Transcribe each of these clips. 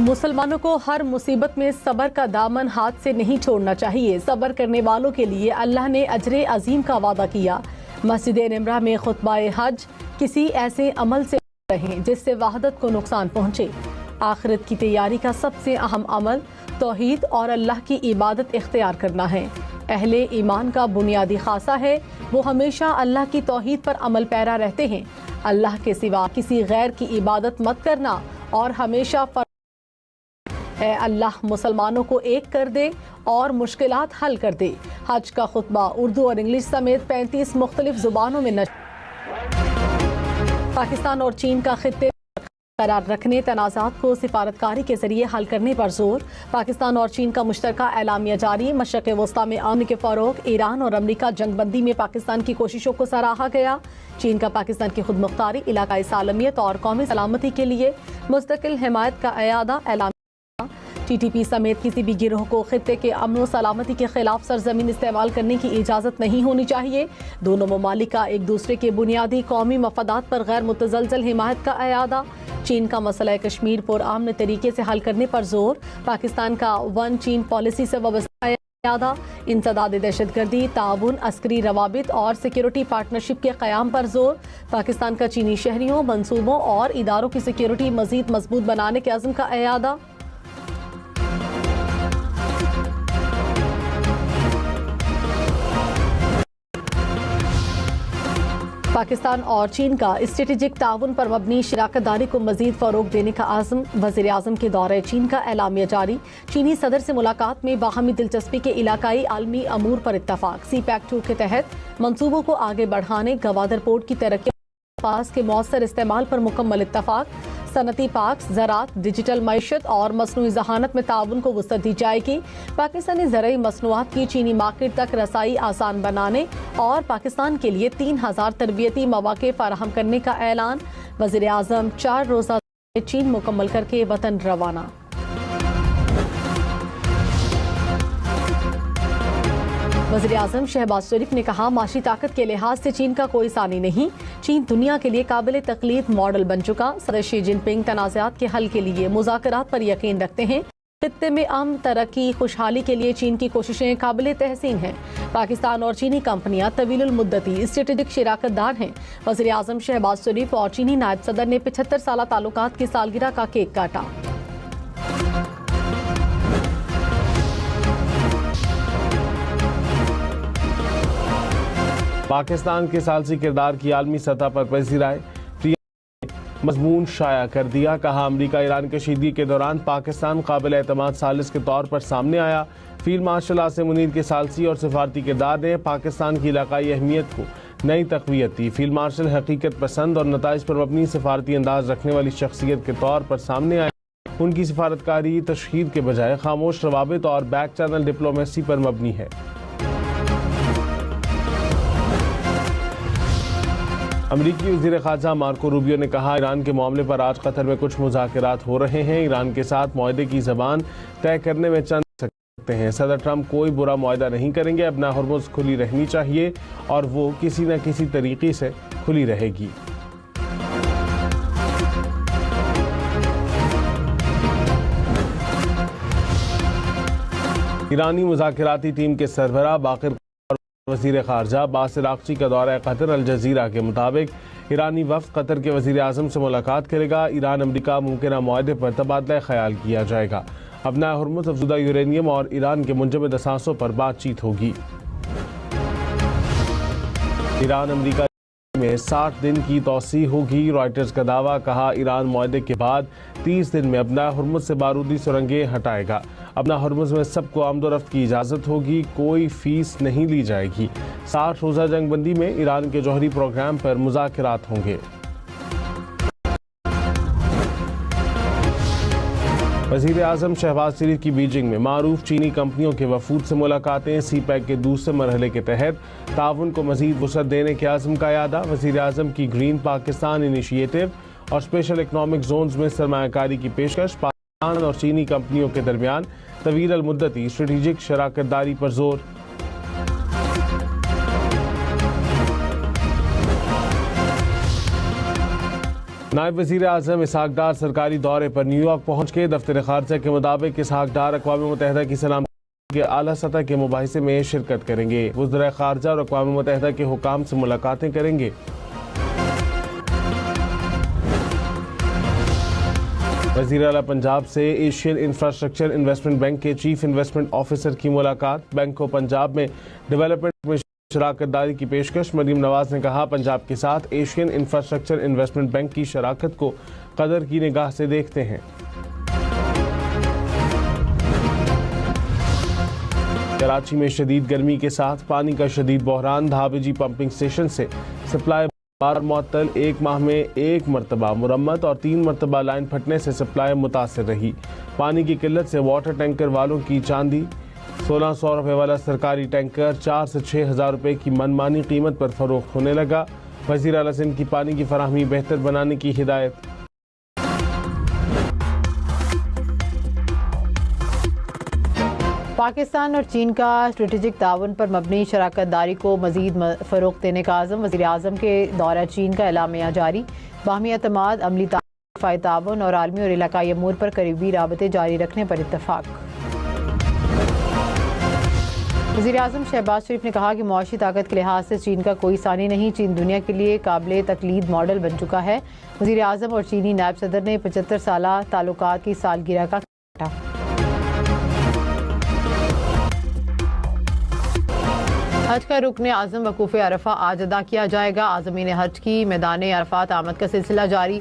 मुसलमानों को हर मुसीबत में सब्र का दामन हाथ से नहीं छोड़ना चाहिए। सब्र करने वालों के लिए अल्लाह ने अजर अजीम का वादा किया। मस्जिद निमरा में खुतबाए हज किसी ऐसे अमल से रहें जिससे वहदत को नुकसान पहुँचे। आखिरत की तैयारी का सबसे अहम अमल तौहीद और अल्लाह की इबादत इख्तियार करना है। अहले ईमान का बुनियादी खासा है वो हमेशा अल्लाह की तौहीद पर अमल पैरा रहते हैं। अल्लाह के सिवा किसी गैर की इबादत मत करना और हमेशा है अल्लाह मुसलमानों को एक कर दे और मुश्किलात हल कर दे। हज का खुतबा उर्दू और इंग्लिश समेत 35 मुख्तलिफ जुबानों में पाकिस्तान और चीन का खित्ते करार रखने, तनाज़ात को सिफारतकारी के जरिए हल करने पर जोर। पाकिस्तान और चीन का मुश्तरका एलामिया जारी। मशरक़ वस्ता में अमन के फ़रोग़, ईरान और अमरीका जंगबंदी में पाकिस्तान की कोशिशों को सराहा गया। चीन का पाकिस्तान की खुद मुख्तारी, इलाकाई सालमियत और कौमी सलामती के लिए मुस्तकिल हिमायत का अयादा ऐलान। TTP समेत किसी भी गिरोह को खित्ते के अमन सलामती के खिलाफ सरजमीन इस्तेमाल करने की इजाज़त नहीं होनी चाहिए। दोनों ममालिक का एक दूसरे के बुनियादी कौमी मफादात पर गैर मुतज़लज़ल हिमायत का अयादा। चीन का मसला कश्मीर पुरअमन तरीके से हल करने पर जोर। पाकिस्तान का वन चीन पॉलिसी से वाबस्ता अयादा। इंसदाद दहशतगर्दी, ताउन, अस्करी रवाबित और सिक्योरिटी पार्टनरशिप के क़याम पर जोर। पाकिस्तान का चीनी शहरियों, मनसूबों और इदारों की सिक्योरिटी मज़ीद मजबूत बनाने के अज़्म का अयादा। पाकिस्तान और चीन का स्ट्रेटेजिक ताउन पर मबनी शराकतदारी को मजीद फ़रोग देने का आज़म। वज़ीर आज़म के दौरे चीन का एलामिया जारी। चीनी सदर से मुलाकात में बाहमी दिलचस्पी के इलाकाई आलमी अमूर पर इत्तफ़ाक़। CPEC 2 के तहत मनसूबों को आगे बढ़ाने, गवादर पोर्ट की तरक्की पास के मौसर इस्तेमाल पर मुकम्मल इत्तफ़ाक़। सनती पार्क्स, ज़राअत, डिजिटल मईशत और मसनूई ज़हानत में ताउन को वुसअत दी जाएगी। पाकिस्तानी ज़रई मसनूआत की चीनी मार्केट तक रसाई आसान बनाने और पाकिस्तान के लिए 3000 तरबियती मौक़े फ़राहम करने का ऐलान। वज़ीर आज़म 4 रोज़ा चीन मुकम्मल करके वतन रवाना। वज़ीर आज़म शहबाज शरीफ ने कहा, माशी ताकत के लिहाज से चीन का कोई सानी नहीं। चीन दुनिया के लिए काबिल तक़लीद मॉडल बन चुका। सदर शी जिनपिंग तनाज़ात के हल के लिए मुज़ाकरात पर यकीन रखते हैं। खित्ते में अमन, तरक्की, खुशहाली के लिए चीन की कोशिशें काबिल तहसीन हैं। पाकिस्तान और चीनी कंपनियां तवील मुद्दती स्ट्रेटेजिक शराकतदार हैं। वज़ीर आज़म शहबाज शरीफ और चीनी नायब सदर ने 75 साला ताल्लुकात की सालगिरह का केक काटा। पाकिस्तान के सालसी किरदार की आलमी सतह पर पजीराई मजमून शाया कर दिया। कहा, अमरीका ईरान कशीदगी के दौरान पाकिस्तान काबिल एतमाद सालिस के तौर पर सामने आया। फील्ड मार्शल आसिम मुनीर के सालसी और सिफारती किरदार ने पाकिस्तान की इलाकाई अहमियत को नई तक़वियत दी। फील्ड मार्शल हकीकत पसंद और नताइज पर मबनी सिफारती अंदाज रखने वाली शख्सियत के तौर पर सामने आए। उनकी सिफारतकारी तशहीद के बजाय खामोश रवाबित और बैक चैनल डिप्लोमेसी पर मबनी है। अमरीकी वज़ीर ख़ारजा मार्को रूबियो ने कहा, ईरान के मामले पर आज कतर में कुछ मुज़ाकरात हो रहे हैं। ईरान के साथ मुआहदे की ज़बान तय करने में चंद सकते हैं। सदर ट्रंप कोई बुरा मुआहदा नहीं करेंगे। अब होर्मुज़ खुली रहनी चाहिए और वो किसी न किसी तरीके से खुली रहेगी। ईरानी मुज़ाकराती टीम के सरबराह बाक़िर वज़ीर ख़ारजा बासिर आक़ची का दौरा कतर। अल जज़ीरा के मुताबिक ईरानी वफ़द कतर के वज़ीर आज़म से मुलाकात करेगा। ईरान अमरीका मुमकिन मुआहदे पर तबादला ख़याल किया जाएगा। अब होर्मुज़, अफज़ूदा यूरेनियम और ईरान के मुंजमद असासों पर बातचीत होगी। ईरान अमरीका में 60 दिन की तौसी होगी। रॉयटर्स का दावा। कहा, ईरान मुआहदे के बाद 30 दिन में अपना होर्मुज़ से बारूदी सुरंगें हटाएगा। अपना होर्मुज़ में सबको आमदोरफ्त की इजाज़त होगी, कोई फीस नहीं ली जाएगी। 60 रोज़ा जंगबंदी में ईरान के जौहरी प्रोग्राम पर मुज़ाकरात होंगे। वज़ीर आज़म शहबाज शरीफ की बीजिंग में मारूफ चीनी कंपनियों के वफूद से मुलाकातें। CPEC के दूसरे मरहले के तहत ताउन को मज़ीद वुसअत देने के आज़म का यादा। वज़ीर आज़म की ग्रीन पाकिस्तान इनिशिएटिव और स्पेशल इकनॉमिक जोन्स में सरमायाकारी की पेशकश। पाकिस्तान और चीनी कंपनियों के दरमियान तवील मुद्दती स्ट्रेटेजिक शराकतदारी पर जोर। नायब वज़ीर आज़म इसहाक डार सरकारी दौरे पर न्यूयॉर्क पहुँच के दफ्तर खारजा के मुताबिक इसहाक डार अक़वाम मुत्तहिदा की सलामती के आला सतह के मुबाहिसे में शिरकत करेंगे। वज़ीर खारजा और अक़वाम मुत्तहिदा के हुकाम से मुलाकातें करेंगे। वज़ीर आला पंजाब से एशियन इंफ्रास्ट्रक्चर इन्वेस्टमेंट बैंक के चीफ इन्वेस्टमेंट ऑफिसर की मुलाकात। बैंक को पंजाब में डेवलपमेंट में शराकतदारी की पेशकश। मरीम नवाज ने कहा, पंजाब के साथ एशियन इंफ्रास्ट्रक्चर इन्वेस्टमेंट बैंक की शराकत को कदर की निगाह से देखते हैं। कराची में शदीद गर्मी के साथ पानी का शदीद बहरान। धाबेजी पंपिंग स्टेशन से सप्लाई बार मुअत्तल, 1 माह में 1 मरतबा मुरम्मत और 3 मरतबा लाइन फटने से सप्लाई मुतासर रही। पानी की किल्लत से वाटर टैंकर वालों की चांदी। 1600 रुपये वाला सरकारी टैंकर 4 से 6 हज़ार रुपये की मनमानी कीमत पर फरोख्त होने लगा। वज़ीर आला सिंध की पानी की फराहमी बेहतर बनाने की हिदायत। पाकिस्तान और चीन का स्ट्रेटेजिक ताउन पर मबनी शराकतदारी को मज़ीद फ़रोग़ देने का आज़म। वज़ीर आज़म के दौरा चीन का एलामिया जारी। बाहमी एतमाद, अमली ताउन और आलमी और इलाकाई अमूर पर करीबी राबते जारी रखने पर इत्तफ़ाक़। वज़ीर आज़म शहबाज शरीफ ने कहा कि मुआशी ताकत के लिहाज से चीन का कोई सानी नहीं। चीन दुनिया के लिए काबिल तकलीद मॉडल बन चुका है। वज़ीर आज़म और चीनी नायब सदर ने 75 साला ताल्लुकात की सालगिरह का काटा। हज का रुकन आज़म वकूफ़ अरफा आज अदा किया जाएगा। आज़मीन हज की मैदान अरफात आमद का सिलसिला जारी।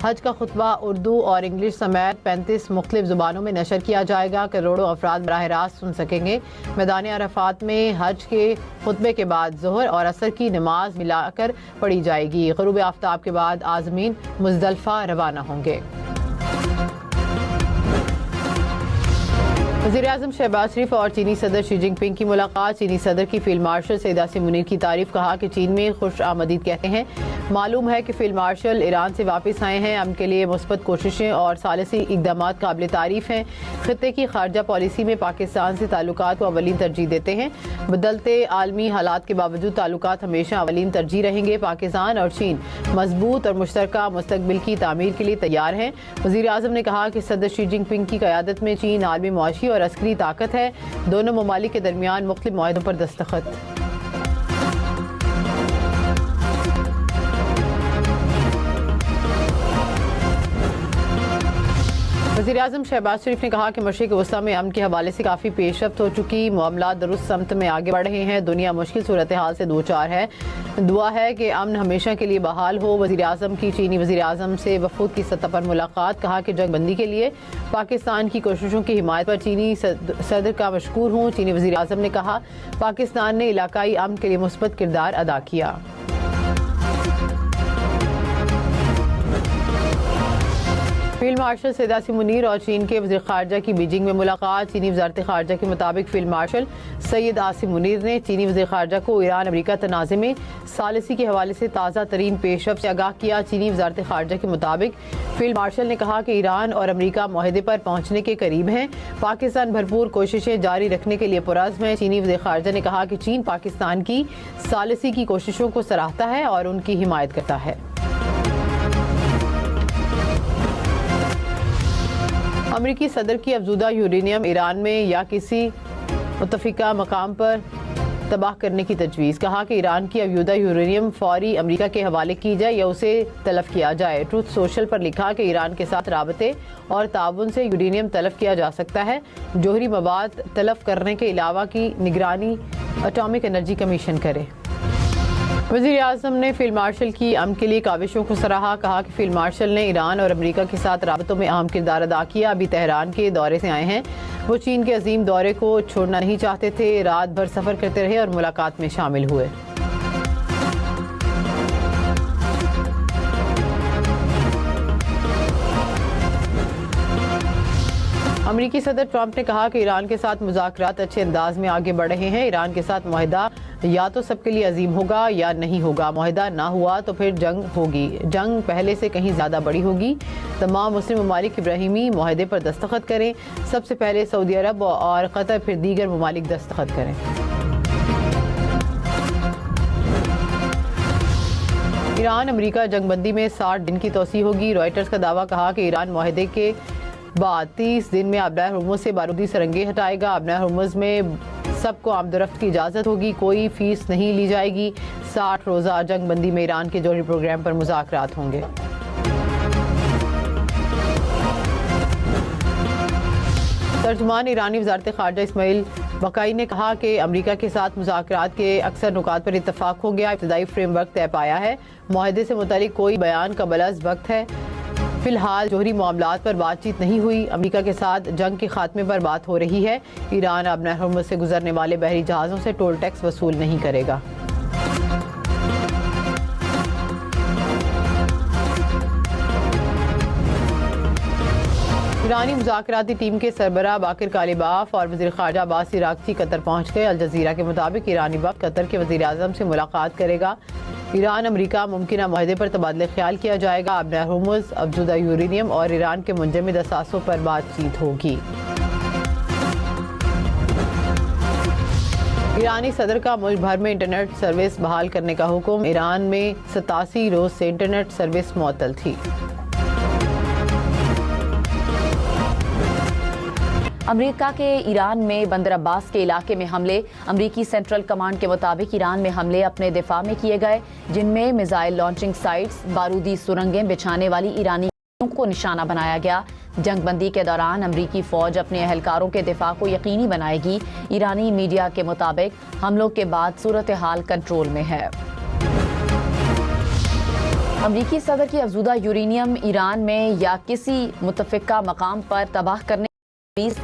हज का खुतबा उर्दू और इंग्लिश समेत 35 मुख्तलिफ ज़ुबानों में नशर किया जाएगा। करोड़ों अफराद बराह रास्त सुन सकेंगे। मैदान अरफात में हज के खुतबे के बाद ज़ोहर और असर की नमाज मिलाकर पढ़ी जाएगी। ग़ुरूब आफ्ताब के बाद आज़मीन मुज़दलिफ़ा रवाना होंगे। वज़ीर आज़म शहबाज शरीफ और चीनी सदर शी जिनपिंग की मुलाकात। चीनी सदर की फील्ड मार्शल सईद आसिम मुनीर की तारीफ। कहा कि चीन में खुश आमदीद कहते हैं। मालूम है कि फील्ड मार्शल ईरान से वापस आए हैं। अमन के लिए मुस्बत कोशिशें और सालिसी इक़दामात काबिल तारीफ हैं। खित्ते की खारजा पॉलिसी में पाकिस्तान से ताल्लुकात को अवलीन तरजीह देते हैं। बदलते आलमी हालात के बावजूद ताल्लुकात हमेशा अवलीन तरजीह रहेंगे। पाकिस्तान और चीन मजबूत और मुश्तरका मुस्तकबिल की तामीर के लिए तैयार हैं। वज़ीर आज़म ने कहा कि सदर शी जिनपिंग की क़यादत में चीन आलमी मुआशी और अस्करी ताकत है। दोनों ममालिक के दरमियान मुख्तलिफ मुआहदों पर दस्तखत। वज़ीर आज़म शहबाज शरीफ ने कहा कि मशरिक़ वस्ता में अमन के हवाले से काफ़ी पेशरफ्त हो चुकी। मामला दुरुस्त समत में आगे बढ़ रहे हैं। दुनिया मुश्किल सूरत हाल से दो चार है। दुआ है कि अमन हमेशा के लिए बहाल हो। वज़ीर आज़म की चीनी वज़ीर आज़म से वफूद की सतह पर मुलाकात। कहा कि जंग बंदी के लिए पाकिस्तान की कोशिशों की हिमायत पर चीनी सदर का मशकूर हूँ। चीनी वज़ीर आज़म ने कहा, पाकिस्तान ने इलाकाई अमन के लिए मुस्बत किरदार अदा किया। फील्ड मार्शल सईद आसिम मुनीर और चीन के वज़ीर ख़ारजा की बीजिंग में मुलाकात। चीनी वज़ारत ख़ारजा के मुताबिक फील्ड मार्शल सैयद आसिम मुनीर ने चीनी वज़ीर ख़ारजा को ईरान अमरीका तनाज़े में सालिसी के हवाले से ताज़ा तरीन पेशरफ्त से आगाह किया। चीनी वज़ारत ख़ारजा के मुताबिक फील्ड मार्शल ने कहा कि ईरान और अमरीका मुआहदे पर पहुँचने के करीब हैं। पाकिस्तान भरपूर कोशिशें जारी रखने के लिए पुरज़्म है। चीनी वज़ीर ख़ारजा ने कहा कि चीन पाकिस्तान की सालिसी की कोशिशों को सराहता है और उनकी हिमायत करता है। अमरीकी सदर की अफजूदा यूरेनियम ईरान में या किसी मुतफ़िका मकाम पर तबाह करने की तजवीज़। कहा कि ईरान की अफजूदा यूरेनियम फौरी अमरीका के हवाले की जाए या उसे तलब किया जाए। ट्रूथ सोशल पर लिखा कि ईरान के साथ राबते और ताउन से यूरेनियम तलब किया जा सकता है। जोहरी मवाद तलब करने के अलावा की निगरानी एटॉमिक एनर्जी कमीशन करे। वज़ीर आज़म ने फील्ड मार्शल की अमन के लिए काविशों को सराहा। कहा कि फील्ड मार्शल ने ईरान और अमरीका के साथ राबतों में अहम किरदार अदा किया। अभी तेहरान के दौरे से आए हैं। वो चीन के अजीम दौरे को छोड़ना नहीं चाहते थे। रात भर सफ़र करते रहे और मुलाकात में शामिल हुए। अमरीकी सदर ट्रंप ने कहा कि ईरान के साथ मुज़ाकरात अच्छे अंदाज में आगे बढ़ रहे हैं। ईरान के साथ मुआहदा या तो सबके लिए अजीम होगा या नहीं होगा। मुआहदा ना हुआ तो फिर जंग होगी। जंग पहले से कहीं ज़्यादा बड़ी होगी। तमाम मुस्लिम ममालिक इब्राहिमी मुआहदे पर दस्तखत करें। सबसे पहले सऊदी अरब और कतर, फिर दीगर ममालिक दस्तखत करें। ईरान अमेरिका जंगबंदी में 60 दिन की तोसी होगी। रॉयटर्स का दावा, कहा कि ईरान माहदे के बाद 30 दिन में आबनार हुर्मुज़ से बारूदी सरंगे हटाएगा। आबनार हुर्मुज़ में सबको आमदरफ्त की इजाज़त होगी, कोई फीस नहीं ली जाएगी। 60 रोज़ा जंगबंदी में ईरान के जौहरी प्रोग्राम पर मुज़ाकरात होंगे। तर्जुमान ईरानी वज़ारत ख़ारजा इस्माइल बकाई ने कहा कि अमरीका के साथ मुज़ाकरात के अक्सर नुकात पर इत्तफ़ाक़ हो गया। इब्तदाई फ्रेमवर्क तय पाया है। माहदे से मुतालिक कोई बयान कबल अज़ वक्त है। फिलहाल जौहरी मामलात पर बातचीत नहीं हुई। अमरीका के साथ जंग के खात्मे पर बात हो रही है। ईरान आबनार हुर्मुज़ से गुजरने वाले बहरी जहाज़ों से टोल टैक्स वसूल नहीं करेगा। ईरानी मुज़ाकराती टीम के सरबराह बाकिर कालिबाफ और वज़ीर ख़ारजा अब्बास इराक़ची कतर पहुँच गए। अल जज़ीरा के मुताबिक ईरानी वफ़द कतर के वज़ीर आज़म से मुलाकात करेगा। ईरान अमरीका मुमकिन माहदे पर तबादले ख्याल किया जाएगा। आबनार हुर्मुज़, अफजुदा यूरेनियम और ईरान के मुंजमद असासों पर बातचीत होगी। ईरानी सदर का मुल्क भर में इंटरनेट सर्विस बहाल करने का हुक्म। ईरान में 87 रोज से इंटरनेट सर्विस मुअत्तल थी। अमेरिका के ईरान में बंदर अब्बास के इलाके में हमले। अमरीकी सेंट्रल कमांड के मुताबिक ईरान में हमले अपने दिफा में किए गए, जिनमें मिसाइल लॉन्चिंग साइट्स, बारूदी सुरंगें बिछाने वाली ईरानी को निशाना बनाया गया। जंगबंदी के दौरान अमरीकी फौज अपने अहलकारों के दिफा को यकीनी बनाएगी। ईरानी मीडिया के मुताबिक हमलों के बाद सूरत हाल कंट्रोल में है। अमरीकी सदर की अफजुदा यूरेनियम ईरान में या किसी मुतफिका मकाम पर तबाह करने,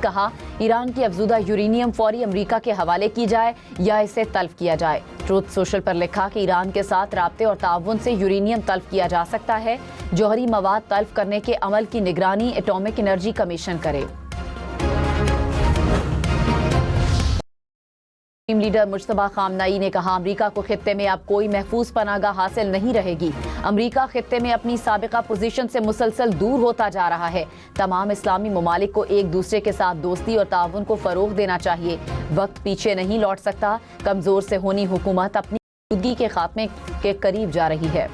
कहा ईरान की अफजुदा यूरेनियम फौरी अमरीका के हवाले की जाए या इसे तल्फ किया जाए। ट्रूथ सोशल पर लिखा कि ईरान के साथ राब्ते और ताउन से यूरेनियम तल्फ किया जा सकता है। जौहरी मवाद तल्फ करने के अमल की निगरानी एटॉमिक एनर्जी कमीशन करे। टीम लीडर मुश्तबा खामनाई ने कहा, अमरीका को खित्ते में अब कोई महफूज पनागा हासिल नहीं रहेगी। अमरीका खित्ते में अपनी साबिका पोजीशन से मुसलसल दूर होता जा रहा है। तमाम इस्लामी ममालिक को एक दूसरे के साथ दोस्ती और ताउन को फरोग देना चाहिए। वक्त पीछे नहीं लौट सकता। कमजोर से होनी हुकूमत अपनी मौजूदगी के खात्मे के करीब जा रही है।